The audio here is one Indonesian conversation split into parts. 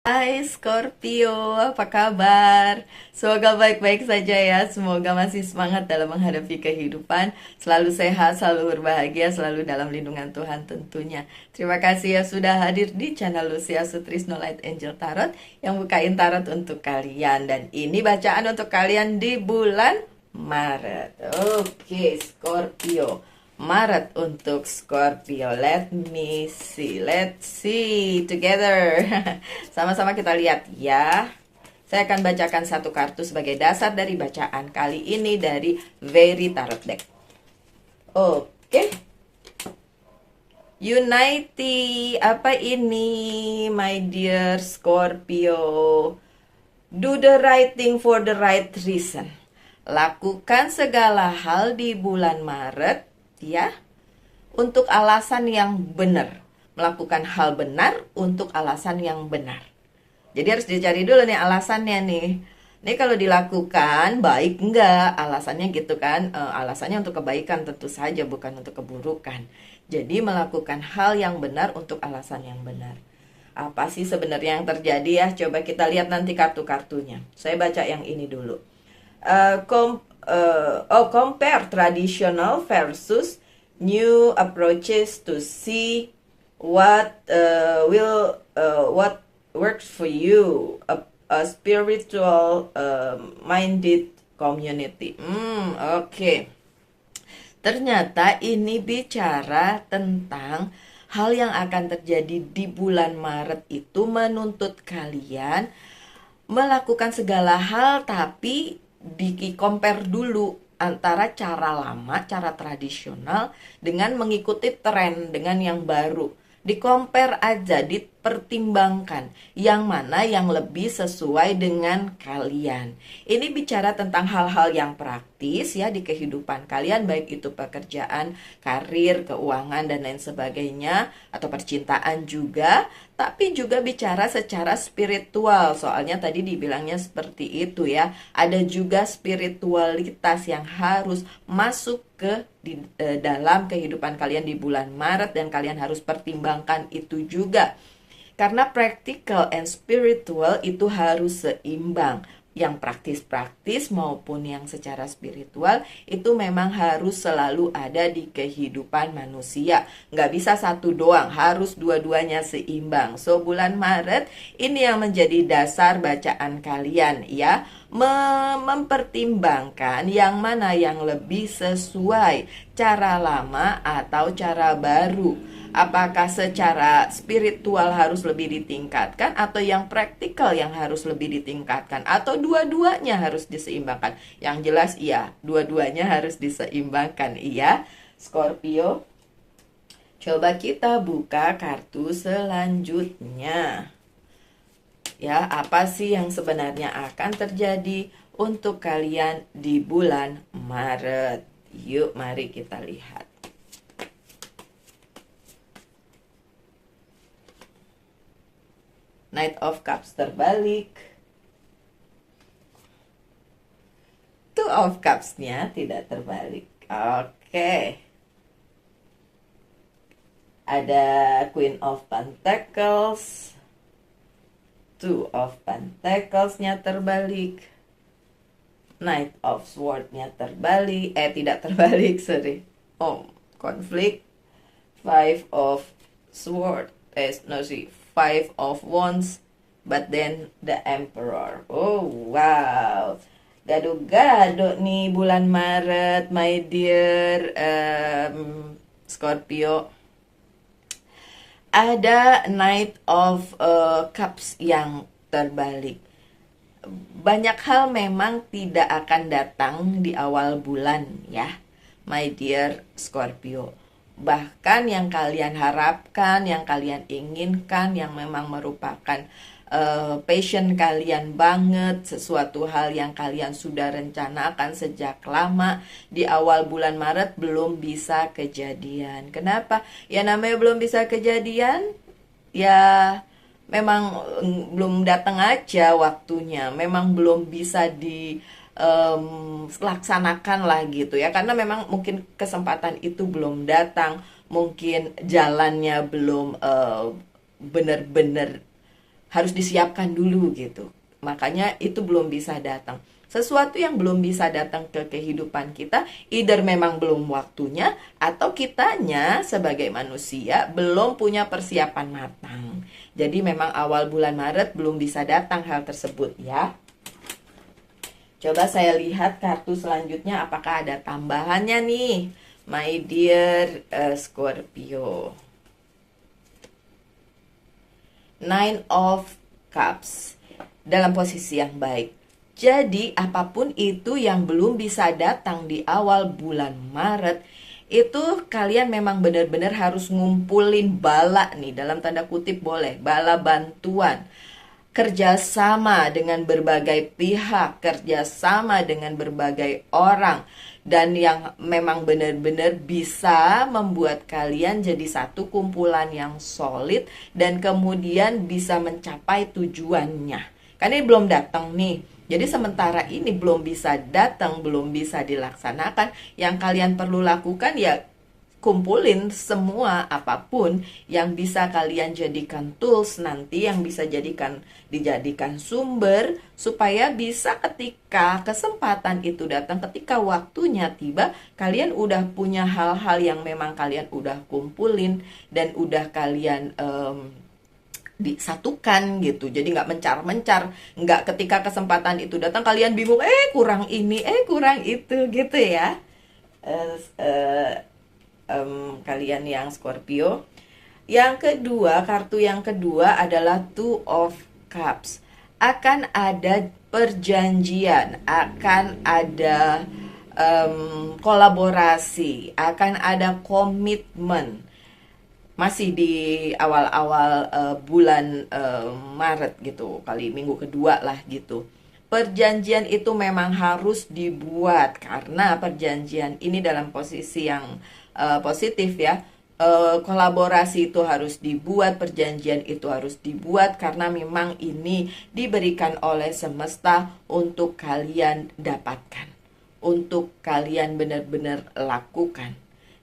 Hai Scorpio, apa kabar? Semoga baik-baik saja ya. Semoga masih semangat dalam menghadapi kehidupan. Selalu sehat, selalu berbahagia, selalu dalam lindungan Tuhan tentunya. Terima kasih ya sudah hadir di channel Lucia Sutrisno Light Angel Tarot yang bukain tarot untuk kalian. Dan ini bacaan untuk kalian di bulan Maret. Oke, Scorpio. Maret untuk Scorpio. Let me see. Let's see together. Sama-sama kita lihat ya. Saya akan bacakan satu kartu sebagai dasar dari bacaan kali ini dari Very Tarot Deck. Oke. Unity, apa ini, my dear Scorpio? Do the right thing for the right reason. Lakukan segala hal di bulan Maret ya, untuk alasan yang benar. Melakukan hal benar untuk alasan yang benar. Jadi harus dicari dulu nih alasannya nih. Ini kalau dilakukan baik enggak? Alasannya gitu kan. Alasannya untuk kebaikan tentu saja, bukan untuk keburukan. Jadi melakukan hal yang benar untuk alasan yang benar. Apa sih sebenarnya yang terjadi ya? Coba kita lihat nanti kartu-kartunya. Saya baca yang ini dulu. Compare traditional versus new approaches to see what what works for you, a spiritual minded community. Oke. Ternyata ini bicara tentang hal yang akan terjadi di bulan Maret itu menuntut kalian melakukan segala hal, tapi di-compare dulu antara cara lama, cara tradisional dengan mengikuti tren, dengan yang baru. Di-compare aja, dipertimbangkan yang mana yang lebih sesuai dengan kalian. Ini bicara tentang hal-hal yang praktis ya di kehidupan kalian, baik itu pekerjaan, karir, keuangan dan lain sebagainya, atau percintaan juga, tapi juga bicara secara spiritual. Soalnya tadi dibilangnya seperti itu ya. Ada juga spiritualitas yang harus masuk ke dalam kehidupan kalian di bulan Maret, dan kalian harus pertimbangkan itu juga. Karena practical and spiritual itu harus seimbang. Yang praktis-praktis maupun yang secara spiritual itu memang harus selalu ada di kehidupan manusia. Nggak bisa satu doang, harus dua-duanya seimbang. So bulan Maret ini yang menjadi dasar bacaan kalian ya. Mempertimbangkan yang mana yang lebih sesuai, cara lama atau cara baru. Apakah secara spiritual harus lebih ditingkatkan, atau yang praktikal yang harus lebih ditingkatkan, atau dua-duanya harus diseimbangkan? Yang jelas iya, dua-duanya harus diseimbangkan iya, Scorpio. Coba kita buka kartu selanjutnya. Ya, apa sih yang sebenarnya akan terjadi untuk kalian di bulan Maret? Yuk, mari kita lihat. Knight of Cups terbalik. Two of Cups-nya tidak terbalik. Oke. Ada Queen of Pentacles. Two of Pentacles-nya terbalik. Knight of Swords-nya terbalik. Tidak terbalik, sorry. Konflik. Five of Swords. Five of Wands, but then the Emperor. Oh wow, gado-gado nih bulan Maret, my dear Scorpio. Ada Knight of Cups yang terbalik. Banyak hal memang tidak akan datang di awal bulan ya, my dear Scorpio. Bahkan yang kalian harapkan, yang kalian inginkan, yang memang merupakan passion kalian banget, sesuatu hal yang kalian sudah rencanakan sejak lama, di awal bulan Maret belum bisa kejadian. Kenapa? Ya namanya belum bisa kejadian, ya memang belum datang aja waktunya, memang belum bisa laksanakan lah gitu ya, karena memang mungkin kesempatan itu belum datang, mungkin jalannya belum benar-benar harus disiapkan dulu gitu. Makanya itu belum bisa datang. Sesuatu yang belum bisa datang ke kehidupan kita, either memang belum waktunya, atau kitanya sebagai manusia belum punya persiapan matang. Jadi memang awal bulan Maret belum bisa datang hal tersebut ya. Coba saya lihat kartu selanjutnya apakah ada tambahannya nih, my dear Scorpio. Nine of Cups dalam posisi yang baik. Jadi apapun itu yang belum bisa datang di awal bulan Maret, itu kalian memang benar-benar harus ngumpulin bala nih, dalam tanda kutip boleh, bala bantuan. Kerjasama dengan berbagai pihak, kerjasama dengan berbagai orang, dan yang memang benar-benar bisa membuat kalian jadi satu kumpulan yang solid dan kemudian bisa mencapai tujuannya. Karena ini belum datang nih. Jadi sementara ini belum bisa datang, belum bisa dilaksanakan, yang kalian perlu lakukan ya kumpulin semua apapun yang bisa kalian jadikan tools nanti, yang bisa dijadikan sumber, supaya bisa ketika kesempatan itu datang, ketika waktunya tiba, kalian udah punya hal-hal yang memang kalian udah kumpulin dan udah kalian disatukan gitu. Jadi nggak mencar-mencar, nggak ketika kesempatan itu datang kalian bingung, kurang ini, kurang itu gitu ya. Kalian yang Scorpio. Yang kedua, kartu yang kedua adalah Two of Cups. Akan ada perjanjian, akan ada kolaborasi, akan ada komitmen. Masih di awal-awal bulan Maret gitu, kali minggu kedua lah gitu. Perjanjian itu memang harus dibuat, karena perjanjian ini dalam posisi yang positif ya. Kolaborasi itu harus dibuat, perjanjian itu harus dibuat, karena memang ini diberikan oleh semesta untuk kalian dapatkan, untuk kalian benar-benar lakukan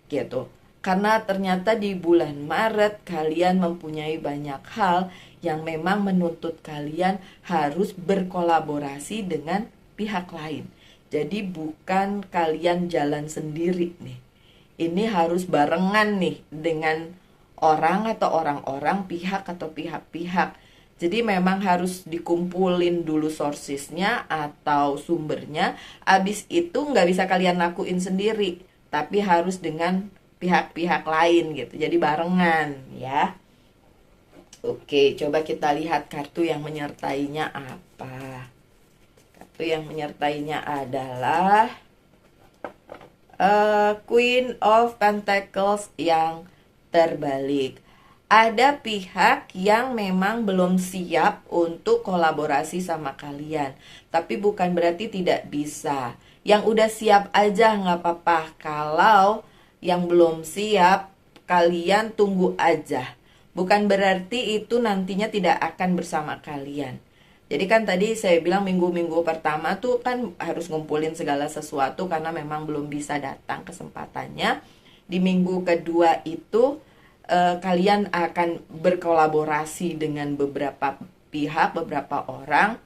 gitu. Karena ternyata di bulan Maret kalian mempunyai banyak hal yang memang menuntut kalian harus berkolaborasi dengan pihak lain. Jadi bukan kalian jalan sendiri nih. Ini harus barengan nih dengan orang atau orang-orang, pihak atau pihak-pihak. Jadi memang harus dikumpulin dulu sourcesnya atau sumbernya. Abis itu nggak bisa kalian lakuin sendiri, tapi harus dengan pihak-pihak lain gitu. Jadi barengan ya. Oke, coba kita lihat kartu yang menyertainya apa. Kartu yang menyertainya adalah Queen of Pentacles yang terbalik. Ada pihak yang memang belum siap untuk kolaborasi sama kalian, tapi bukan berarti tidak bisa. Yang udah siap aja nggak apa-apa. Kalau yang belum siap, kalian tunggu aja. Bukan berarti itu nantinya tidak akan bersama kalian. Jadi kan tadi saya bilang minggu-minggu pertama tuh kan harus ngumpulin segala sesuatu karena memang belum bisa datang kesempatannya. Di minggu kedua itu kalian akan berkolaborasi dengan beberapa pihak, beberapa orang.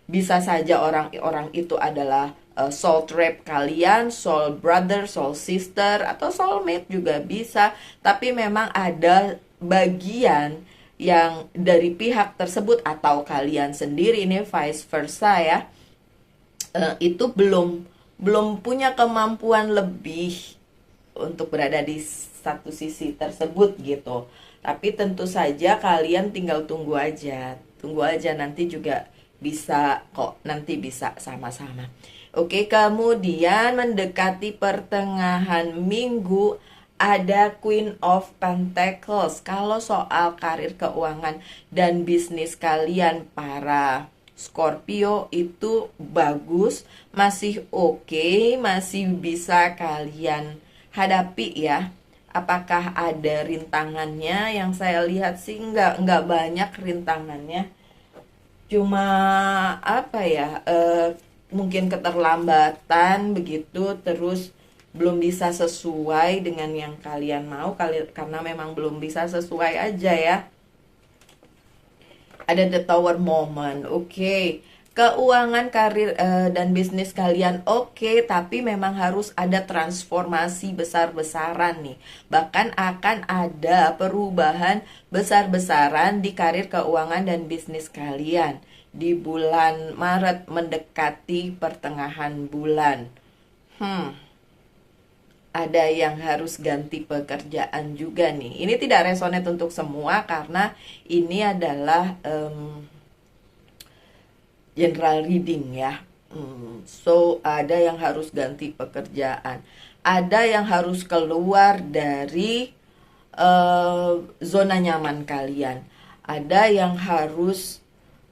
Bisa saja orang-orang itu adalah soul trap kalian, soul brother, soul sister, atau soulmate juga bisa. Tapi memang ada bagian yang dari pihak tersebut atau kalian sendiri, ini vice versa ya, itu belum punya kemampuan lebih untuk berada di satu sisi tersebut gitu. Tapi tentu saja kalian tinggal tunggu aja nanti juga bisa kok, nanti bisa sama-sama. Oke, kemudian mendekati pertengahan minggu ada Queen of Pentacles. Kalau soal karir, keuangan, dan bisnis kalian para Scorpio itu bagus, masih oke, masih bisa kalian hadapi ya. Apakah ada rintangannya? Yang saya lihat sih nggak banyak rintangannya. Cuma apa ya? Mungkin keterlambatan begitu, terus belum bisa sesuai dengan yang kalian mau, karena memang belum bisa sesuai aja ya. Ada the tower moment. Oke. Keuangan, karir, dan bisnis kalian oke, tapi memang harus ada transformasi besar-besaran nih. Bahkan akan ada perubahan besar-besaran di karir, keuangan, dan bisnis kalian di bulan Maret mendekati pertengahan bulan. Ada yang harus ganti pekerjaan juga nih. Ini tidak resonate untuk semua karena ini adalah general reading ya. So ada yang harus ganti pekerjaan, ada yang harus keluar dari zona nyaman kalian, ada yang harus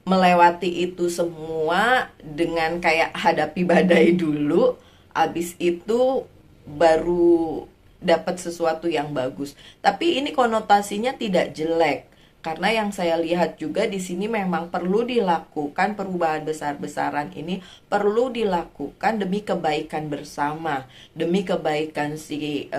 melewati itu semua dengan kayak hadapi badai dulu, abis itu baru dapat sesuatu yang bagus. Tapi ini konotasinya tidak jelek. Karena yang saya lihat juga di sini memang perlu dilakukan perubahan besar-besaran ini, perlu dilakukan demi kebaikan bersama, demi kebaikan si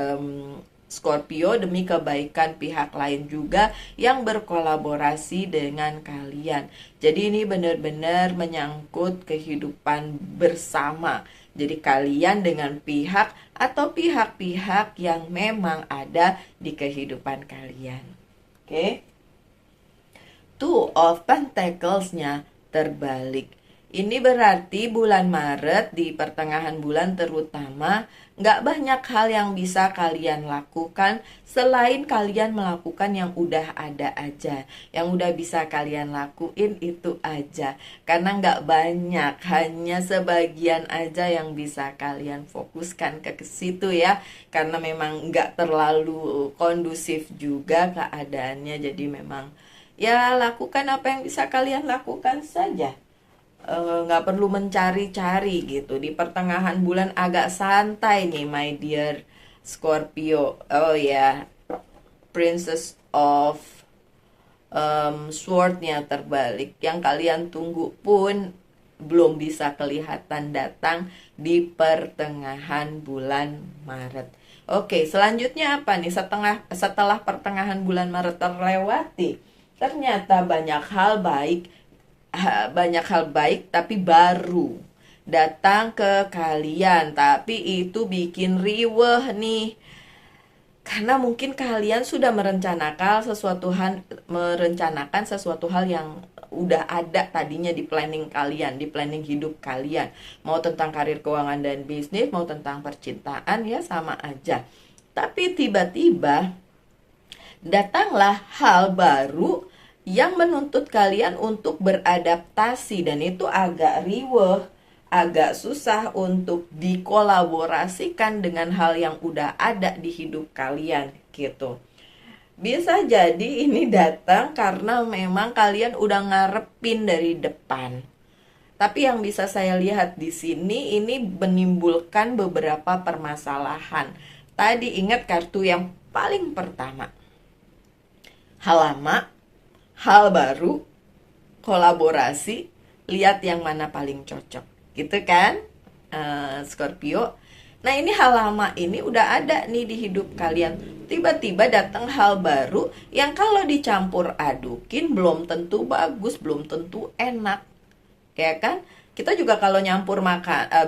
Scorpio, demi kebaikan pihak lain juga yang berkolaborasi dengan kalian. Jadi ini benar-benar menyangkut kehidupan bersama. Jadi kalian dengan pihak atau pihak-pihak yang memang ada di kehidupan kalian. Oke? Two of Pentacles-nya terbalik. Ini berarti bulan Maret di pertengahan bulan terutama nggak banyak hal yang bisa kalian lakukan selain kalian melakukan yang udah ada aja. Yang udah bisa kalian lakuin itu aja. Karena nggak banyak, hanya sebagian aja yang bisa kalian fokuskan ke situ ya. Karena memang nggak terlalu kondusif juga keadaannya, jadi memang ya lakukan apa yang bisa kalian lakukan saja. Nggak perlu mencari-cari gitu. Di pertengahan bulan agak santai nih my dear Scorpio. Oh ya, Princess of Sword-nya terbalik. Yang kalian tunggu pun belum bisa kelihatan datang di pertengahan bulan Maret. Oke, selanjutnya apa nih setelah pertengahan bulan Maret terlewati? Ternyata banyak hal baik tapi baru datang ke kalian, tapi itu bikin riweh nih. Karena mungkin kalian sudah merencanakan sesuatu hal yang udah ada tadinya di planning kalian, di planning hidup kalian. Mau tentang karir, keuangan, dan bisnis, mau tentang percintaan, ya sama aja. Tapi tiba-tiba datanglah hal baru yang menuntut kalian untuk beradaptasi, dan itu agak riweh, agak susah untuk dikolaborasikan dengan hal yang udah ada di hidup kalian gitu. Bisa jadi ini datang karena memang kalian udah ngarepin dari depan. Tapi yang bisa saya lihat di sini ini menimbulkan beberapa permasalahan. Tadi ingat kartu yang paling pertama. Hal lama, hal baru, kolaborasi, lihat yang mana paling cocok. Gitu kan, Scorpio? Nah ini hal lama ini udah ada nih di hidup kalian. Tiba-tiba datang hal baru yang kalau dicampur adukin belum tentu bagus, belum tentu enak. Ya kan? Kita juga kalau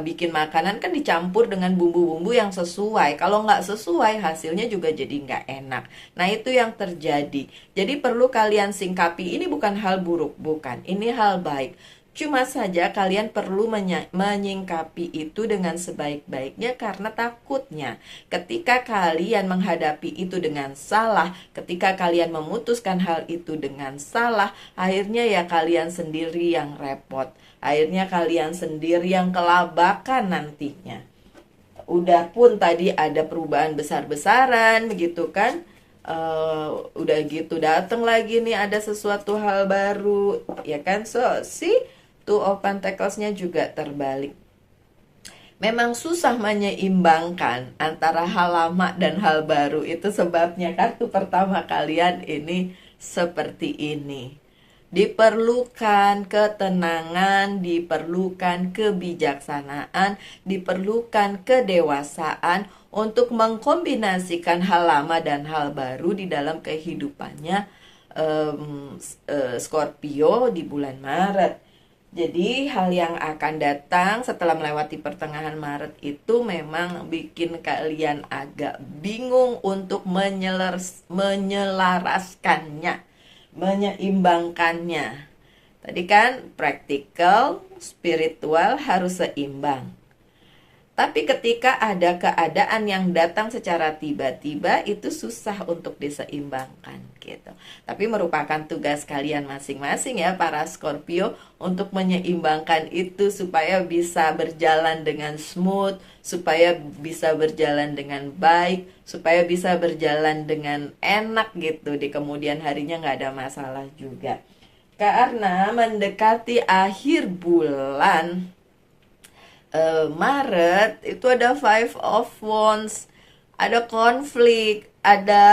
bikin makanan kan dicampur dengan bumbu-bumbu yang sesuai. Kalau nggak sesuai hasilnya juga jadi nggak enak. Nah itu yang terjadi. Jadi perlu kalian singkapi, ini bukan hal buruk, bukan. Ini hal baik. Cuma saja kalian perlu menyingkapi itu dengan sebaik-baiknya, karena takutnya ketika kalian menghadapi itu dengan salah, ketika kalian memutuskan hal itu dengan salah, akhirnya ya kalian sendiri yang repot. Akhirnya kalian sendiri yang kelabakan nantinya. Udah pun tadi ada perubahan besar-besaran begitu kan. Udah gitu datang lagi nih ada sesuatu hal baru, ya kan? So, Two of Pentacles-nya juga terbalik. Memang susah menyeimbangkan antara hal lama dan hal baru. Itu sebabnya kartu pertama kalian ini seperti ini. Diperlukan ketenangan, diperlukan kebijaksanaan, diperlukan kedewasaan untuk mengkombinasikan hal lama dan hal baru di dalam kehidupannya Scorpio di bulan Maret. Jadi hal yang akan datang setelah melewati pertengahan Maret itu memang bikin kalian agak bingung untuk menyelaraskannya, menyeimbangkannya. Tadi kan practical, spiritual harus seimbang. Tapi ketika ada keadaan yang datang secara tiba-tiba itu susah untuk diseimbangkan gitu. Tapi merupakan tugas kalian masing-masing ya para Scorpio untuk menyeimbangkan itu supaya bisa berjalan dengan smooth, supaya bisa berjalan dengan baik, supaya bisa berjalan dengan enak gitu. Di kemudian harinya nggak ada masalah juga. Karena mendekati akhir bulan Maret itu ada Five of Wands, ada konflik, ada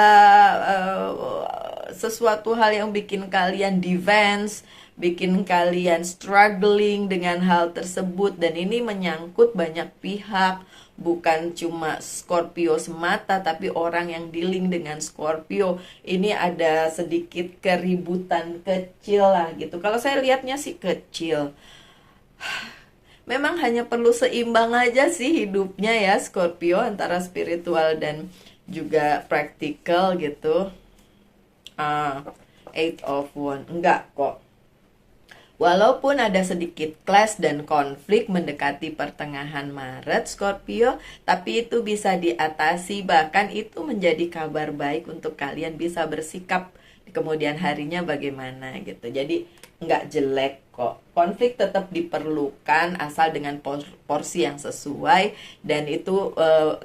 sesuatu hal yang bikin kalian defense, bikin kalian struggling dengan hal tersebut, dan ini menyangkut banyak pihak, bukan cuma Scorpio semata, tapi orang yang dealing dengan Scorpio. Ini ada sedikit keributan kecil lah gitu. Kalau saya lihatnya sih kecil. Memang hanya perlu seimbang aja sih hidupnya ya Scorpio, antara spiritual dan juga practical gitu. Eight of Wands, enggak kok. Walaupun ada sedikit clash dan konflik mendekati pertengahan Maret Scorpio, tapi itu bisa diatasi, bahkan itu menjadi kabar baik untuk kalian bisa bersikap di kemudian harinya bagaimana gitu. Jadi nggak jelek kok. Konflik tetap diperlukan asal dengan porsi yang sesuai, dan itu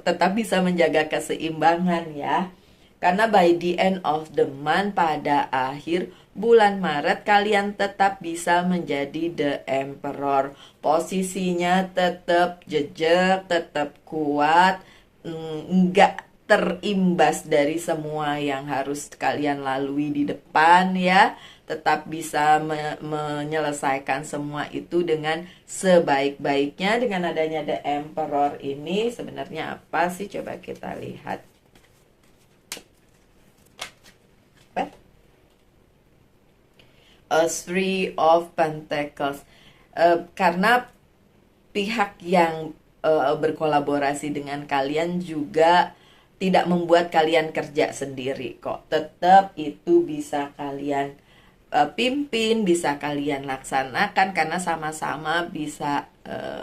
tetap bisa menjaga keseimbangan ya. Karena by the end of the month, pada akhir bulan Maret, kalian tetap bisa menjadi the emperor. Posisinya tetap jejak, tetap kuat, nggak terimbas dari semua yang harus kalian lalui di depan ya. Tetap bisa menyelesaikan semua itu dengan sebaik-baiknya. Dengan adanya the emperor ini sebenarnya apa sih? Coba kita lihat. Three of Pentacles. Karena pihak yang berkolaborasi dengan kalian juga tidak membuat kalian kerja sendiri kok. Tetap itu bisa kalian pimpin, bisa kalian laksanakan, karena sama-sama bisa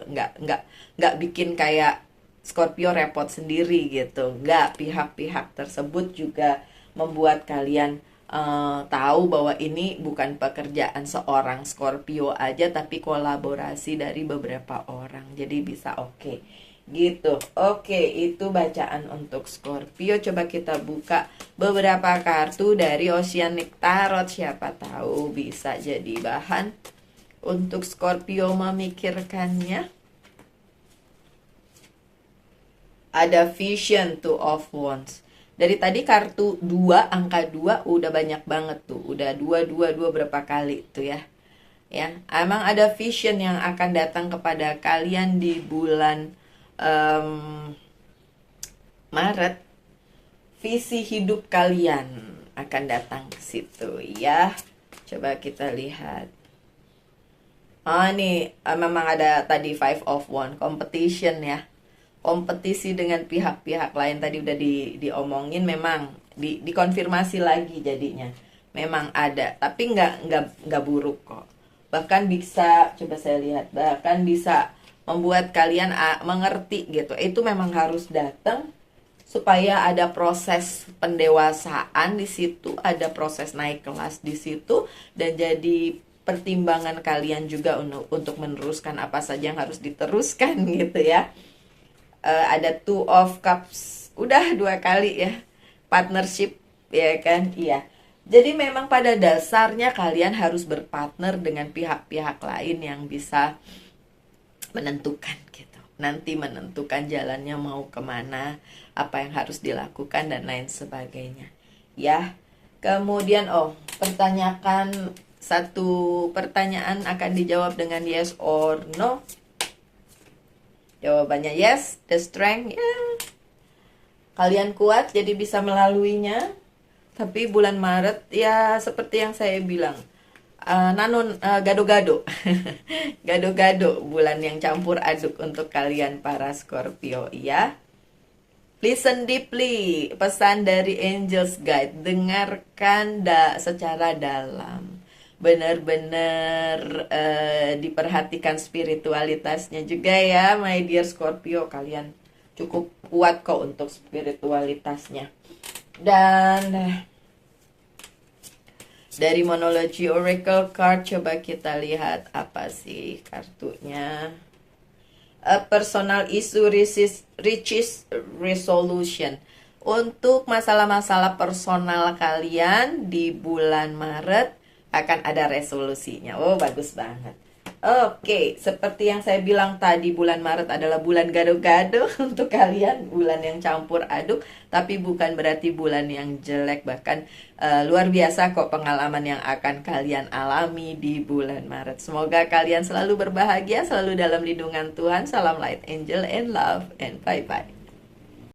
nggak bikin kayak Scorpio repot sendiri gitu. Nggak, pihak-pihak tersebut juga membuat kalian tahu bahwa ini bukan pekerjaan seorang Scorpio aja, tapi kolaborasi dari beberapa orang. Jadi bisa oke. Gitu. Oke, itu bacaan untuk Scorpio. Coba kita buka beberapa kartu dari Oceanic Tarot. Siapa tahu bisa jadi bahan untuk Scorpio memikirkannya. Ada Vision, Two of Wands. Dari tadi kartu 2, angka 2 udah banyak banget tuh. Udah 2 berapa kali tuh ya. Ya, emang ada vision yang akan datang kepada kalian di bulan Maret. Visi hidup kalian akan datang ke situ ya. Coba kita lihat. Nih memang ada tadi Five of Wands, competition ya. Kompetisi dengan pihak-pihak lain tadi udah diomongin, memang dikonfirmasi lagi jadinya. Memang ada, tapi nggak buruk kok. Bahkan bisa, coba saya lihat, bahkan bisa membuat kalian mengerti gitu. Itu memang harus datang supaya ada proses pendewasaan di situ, ada proses naik kelas di situ, dan jadi pertimbangan kalian juga untuk meneruskan apa saja yang harus diteruskan gitu ya. Ada Two of Cups, udah 2 kali ya, partnership ya kan, iya. Jadi memang pada dasarnya kalian harus berpartner dengan pihak-pihak lain yang bisa menentukan gitu, nanti menentukan jalannya mau kemana, apa yang harus dilakukan dan lain sebagainya ya. Kemudian pertanyakan satu pertanyaan akan dijawab dengan yes or no. Jawabannya yes, the strength ya. Kalian kuat jadi bisa melaluinya. Tapi bulan Maret ya seperti yang saya bilang, gado-gado. Gado-gado, bulan yang campur aduk untuk kalian para Scorpio ya. Listen deeply, pesan dari Angel's Guide. Dengarkan secara dalam. Benar-benar diperhatikan spiritualitasnya juga ya, my dear Scorpio. Kalian cukup kuat kok untuk spiritualitasnya. Dan dari Monology Oracle Card, coba kita lihat apa sih kartunya. A personal issue reaches resolution. Untuk masalah-masalah personal kalian di bulan Maret akan ada resolusinya. Oh, bagus banget. Oke, seperti yang saya bilang tadi, bulan Maret adalah bulan gado-gado untuk kalian, bulan yang campur aduk, tapi bukan berarti bulan yang jelek, bahkan luar biasa kok pengalaman yang akan kalian alami di bulan Maret. Semoga kalian selalu berbahagia, selalu dalam lindungan Tuhan. Salam light, angel, and love, and bye-bye.